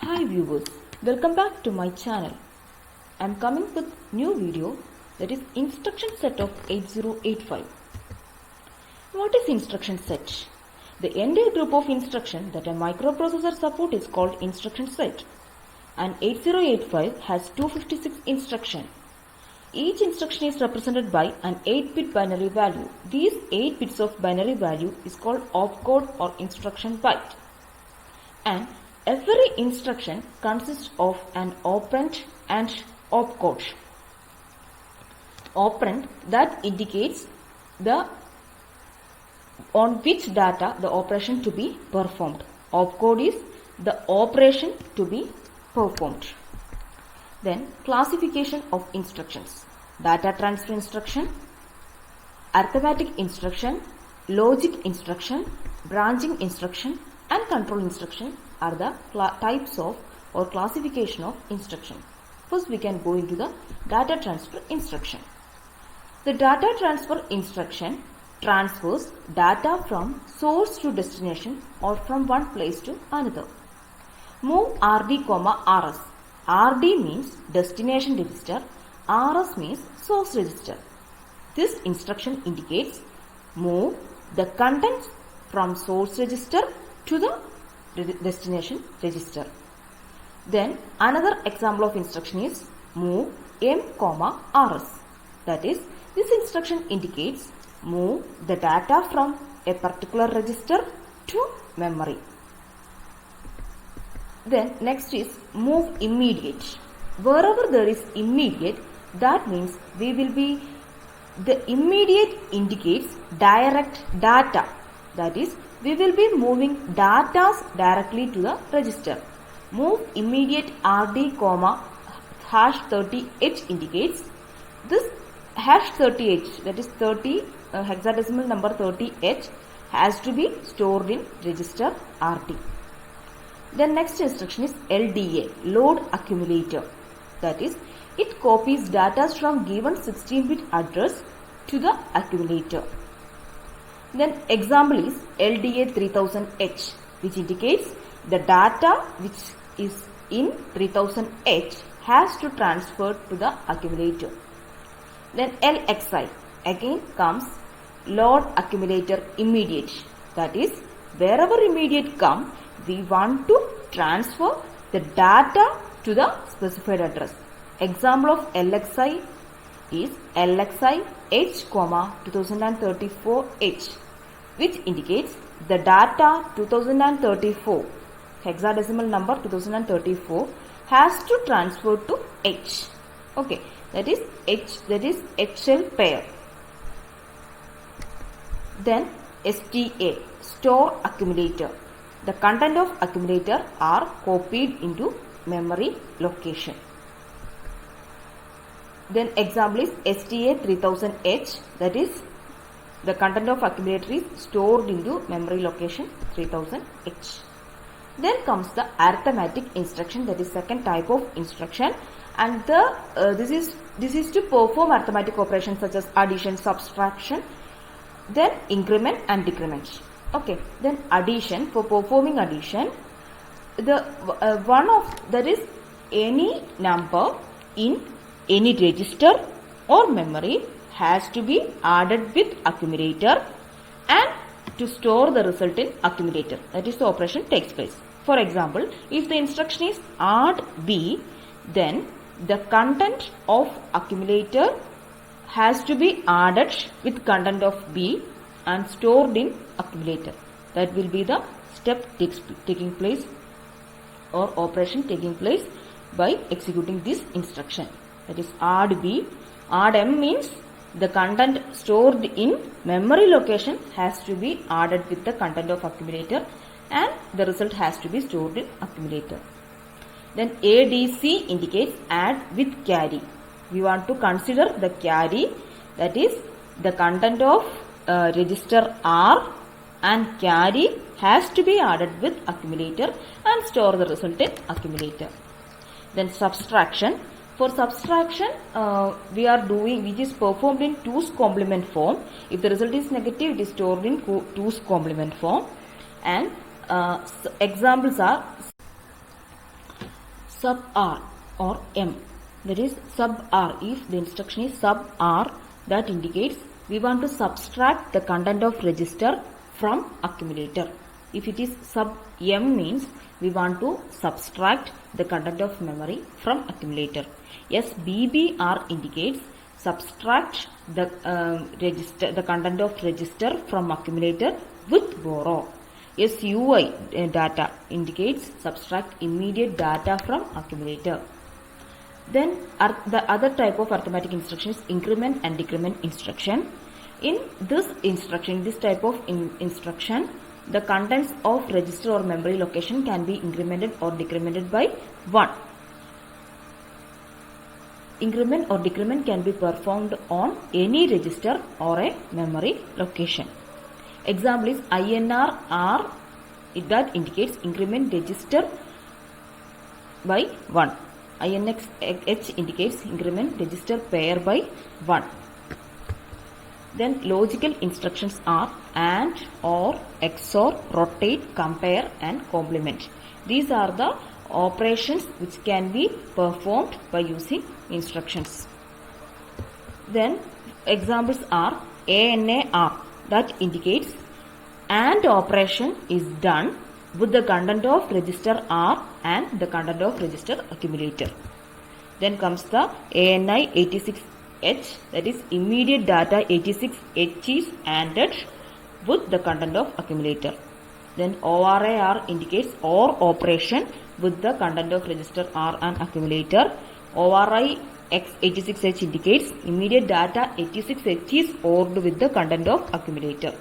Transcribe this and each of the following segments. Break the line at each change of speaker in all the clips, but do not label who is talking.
Hi viewers, welcome back to my channel. I am coming with new video, that is instruction set of 8085. What is instruction set? The entire group of instruction that a microprocessor support is called instruction set. And 8085 has 256 instruction. Each instruction is represented by an 8-bit binary value. These 8 bits of binary value is called opcode or instruction byte. And every instruction consists of an operand and opcode. Operand that indicates on which data the operation to be performed. Opcode is the operation to be performed. Then classification of instructions. Data transfer instruction, arithmetic instruction, logic instruction, branching instruction and control instruction are the types of or classification of instruction. First we can go into the data transfer instruction. The data transfer instruction transfers data from source to destination or from one place to another. Move RD, RS. RD means destination register, RS means source register. This instruction indicates move the contents from source register to the destination register. Then another example of instruction is move M, RS. That is, this instruction indicates move the data from a particular register to memory. Then next is move immediate. Wherever there is immediate, that means the immediate indicates direct data. That is, we will be moving data directly to the register. Move immediate RD, #30H indicates this #30H, that is 30 hexadecimal number 30H has to be stored in register RD. The next instruction is LDA, load accumulator. That is, it copies data from given 16-bit address to the accumulator. Then example is LDA 3000H, which indicates the data which is in 3000H has to transfer to the accumulator. Then LXI again comes load accumulator immediate. That is, wherever immediate come, we want to transfer the data to the specified address. Example of LXI is LXI H, 2034H, which indicates the data 2034, hexadecimal number 2034 has to transfer to H. Okay, that is H, that is HL pair. Then STA, store accumulator. The content of accumulator are copied into memory location. Then example is STA 3000H, that is the content of accumulator is stored into memory location 3000H. Then comes the arithmetic instruction, that is second type of instruction, and this is to perform arithmetic operations such as addition, subtraction, then increment and decrement. Okay, then addition, for performing addition, there is any number in any register or memory has to be added with accumulator and to store the result in accumulator. That is, the operation takes place. For example, if the instruction is add B, then the content of accumulator has to be added with content of B and stored in accumulator. That will be the step taking place or operation taking place by executing this instruction. That is, add B. Add M means the content stored in memory location has to be added with the content of accumulator and the result has to be stored in accumulator. Then ADC indicates add with carry. We want to consider the carry, that is the content of register R and carry has to be added with accumulator and store the result in accumulator. Then subtraction. For subtraction, which is performed in 2's complement form. If the result is negative, it is stored in 2's complement form. And examples are sub R or M. That is sub R. If the instruction is sub R, that indicates we want to subtract the content of register from accumulator. If it is sub M means we want to subtract the content of memory from accumulator. SBBR indicates subtract the the content of register from accumulator with borrow. SUI data indicates subtract immediate data from accumulator. Then the other type of arithmetic instruction is increment and decrement instruction. In this instruction, this type of instruction, the contents of register or memory location can be incremented or decremented by 1. Increment or decrement can be performed on any register or a memory location. Example is INR R, that indicates increment register by 1. INX H indicates increment register pair by 1. Then logical instructions are AND, OR, XOR, rotate, compare and complement. These are the operations which can be performed by using instructions. Then examples are ANAR, that indicates AND operation is done with the content of register R and the content of register accumulator. Then comes the ANI 86H, that is immediate data 86H is ANDed with the content of accumulator. Then ORAR indicates OR operation with the content of register R and accumulator. ORI X86H indicates immediate data 86H is ORed with the content of accumulator.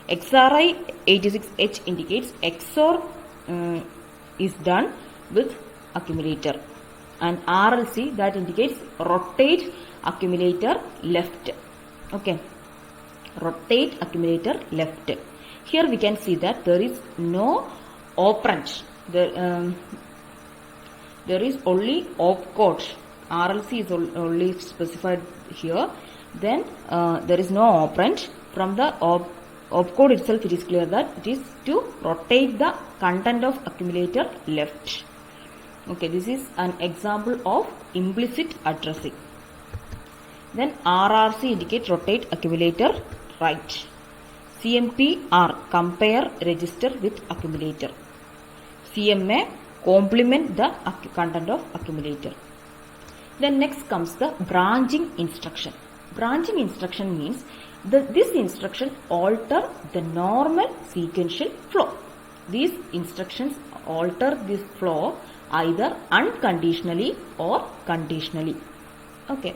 XRI 86H indicates XOR is done with accumulator. And RLC, that indicates rotate accumulator left. Okay, rotate accumulator left. Here we can see that there is no operand. There is only opcode. RLC is only specified here. Then there is no operand. From the opcode itself, it is clear that it is to rotate the content of accumulator left. Okay, this is an example of implicit addressing. Then RRC indicates rotate accumulator right. CMPR, compare register with accumulator. CMA, complement the content of accumulator. Then next comes the branching instruction. Branching instruction means this instruction alter the normal sequential flow. These instructions alter this flow either unconditionally or conditionally. Okay.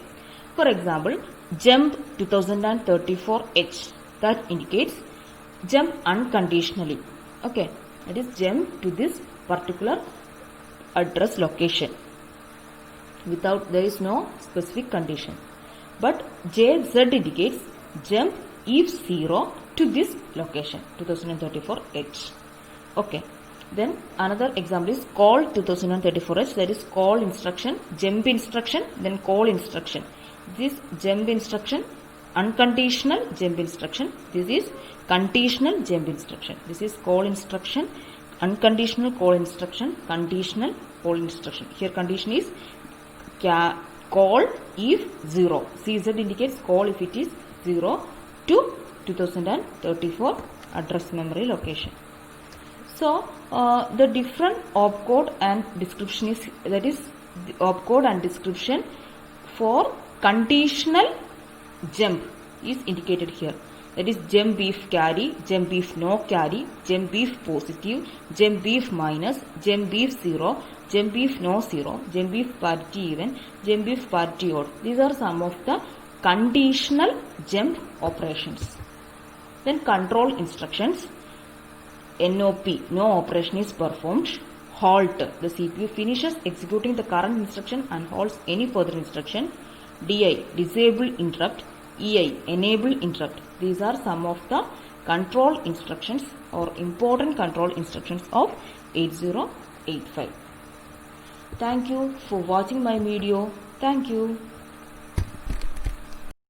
For example, jump 2034H, that indicates jump unconditionally. Okay. That is jump to this particular address location without, there is no specific condition. But JZ indicates jump if 0 to this location 2034H. Okay. Then another example is call 2034H, that is call instruction, jump instruction, then call instruction. This jump instruction, unconditional jump instruction. This is conditional jump instruction. This is call instruction, unconditional call instruction, conditional call instruction. Here condition is call if 0. CZ indicates call if it is 0 to 2034 address memory location. So the different opcode and description is, that is the opcode and description for conditional jump is indicated here. That is jump if carry, jump if no carry, jump if positive, jump if minus, jump if 0, jump if no 0, jump if parity even, jump if parity odd. These are some of the conditional jump operations. Then control instructions. NOP, no operation is performed. Halt, the CPU finishes executing the current instruction and halts any further instruction. DI, disable interrupt. EI, enable interrupt. These are some of the control instructions or important control instructions of 8085. Thank you for watching my video. Thank you.